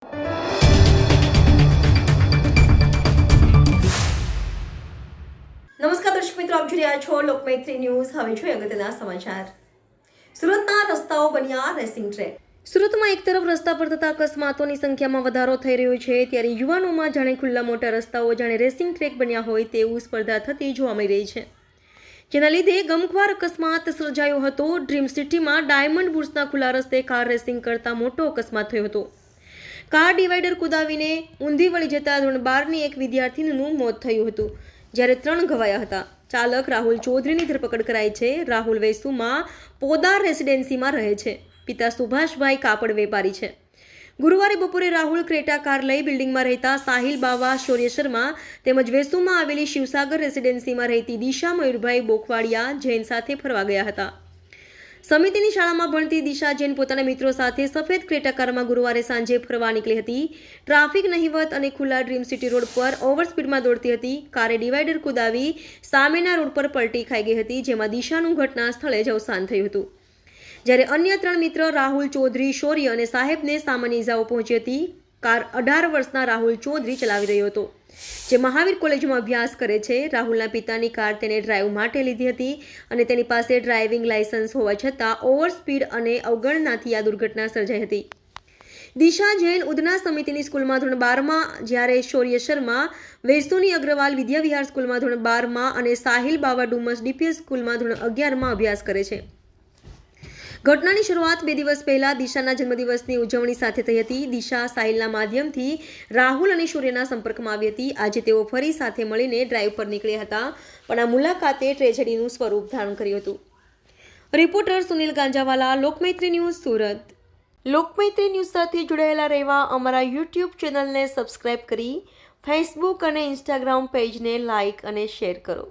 નમસ્કાર દર્શક મિત્રો, આપ જોઈ રહ્યા છો લોકમૈત્રી ન્યૂઝ। હવે જોઈએ અગત્યના સમાચાર। સુરતના રસ્તાઓ બન્યા રેસિંગ ટ્રેક। સુરતમાં એક તરફ રસ્તા પર થતા અકસ્માતોની સંખ્યામાં વધારો થઈ રહ્યો છે, ત્યારે યુવાનોમાં જાણે ખુલ્લા મોટા રસ્તાઓ જાણે રેસિંગ ટ્રેક બન્યા હોય તેવું સ્પર્ધા થતી જોવા મળી રહી છે, જેના લીધે ગમખ્વાર અકસ્માત સર્જાયો હતો। ડ્રીમ સિટીમાં ડાયમંડ બુર્સના ખુલ્લા રસ્તે કાર રેસિંગ કરતા મોટો અકસ્માત થયો હતો। કાર ડિવાઈડર કુદાવીને ઊંધી વળી જતા ધોરણ 12ની એક વિદ્યાર્થીનીનું મોત થયું હતું, જ્યારે 3 ઘવાયા હતા। ચાલક રાહુલ ચૌધરીની ધરપકડ કરાઈ છે। રાહુલ વેસુમાં પોદાર રેસિડેન્સીમાં રહે છે। પિતા સુભાષભાઈ કાપડ વેપારી છે। ગુરુવારે બપોરે રાહુલ ક્રેટા કાર લઈ બિલ્ડિંગમાં રહેતા સાહિલ બાવા શૌર્ય શર્મા તેમજ વેસુમાં આવેલી શિવસાગર રેસિડેન્સીમાં રહેતી દિશા મયુરભાઈ બોખવાડિયા જૈન સાથે ફરવા ગયા હતા। સમિતિની શાળામાં ભણતી દિશા જૈન પોતાના મિત્રો સાથે સફેદ ક્રેટા કારમાં ગુરુવારે સાંજે ફરવા નીકળી હતી। ટ્રાફિક નહિવત અને ખુલ્લા ડ્રીમ સિટી રોડ પર ઓવર સ્પીડમાં દોડતી હતી। કારે ડિવાઈડર કુદાવી સામેના રોડ પર પલટી ખાઈ ગઈ હતી, જેમાં દિશાનું ઘટના સ્થળે જ અવસાન થયું હતું, જ્યારે અન્ય 3 મિત્ર રાહુલ ચૌધરી, શૌર્ય અને સાહેબને સામાન્ય ઇજાઓ પહોંચી હતી। કાર 18 વર્ષના રાહુલ ચૌધરી ચલાવી રહ્યો હતો, જે મહાવીર કોલેજમાં અભ્યાસ કરે છે। રાહુલના પિતાની કાર તેને ડ્રાઈવ માટે લીધી હતી અને તેની પાસે ડ્રાઇવિંગ લાયસન્સ હોવા છતાં ઓવર સ્પીડ અને અવગણનાથી આ દુર્ઘટના સર્જાઈ હતી। દિશા જૈન ઉધના સમિતિની સ્કૂલમાં ધોરણ 12માં, જ્યારે શૌર્ય શર્મા વેસુની અગ્રવાલ વિદ્યાવિહાર સ્કૂલમાં ધોરણ 12માં અને સાહિલ બાવા ડુમસ ડીપીએસ સ્કૂલમાં ધોરણ 11માં અભ્યાસ કરે છે। ઘટનાની શરૂઆત 2 દિવસ પહેલા દિશાના જન્મદિવસની ઉજવણી સાથે થઈ હતી। દિશા સાહિલના માધ્યમથી રાહુલ અને શૌર્યના સંપર્કમાં આવી હતી। આજે તેઓ ફરી સાથે મળીને ડ્રાઈવ પર નીકળ્યા હતા, પણ આ મુલાકાતે ટ્રેજેડીનું સ્વરૂપ ધારણ કર્યું હતું। Reporter Sunil Ganjawala, Lokmaitri news, Surat. Lokmaitri news સાથે જોડાયેલા રહેવા અમારા યુટ્યુબ ચેનલને સબસ્ક્રાઇબ કરી ફેસબુક અને ઇન્સ્ટાગ્રામ પેજને લાઇક અને શેર કરો।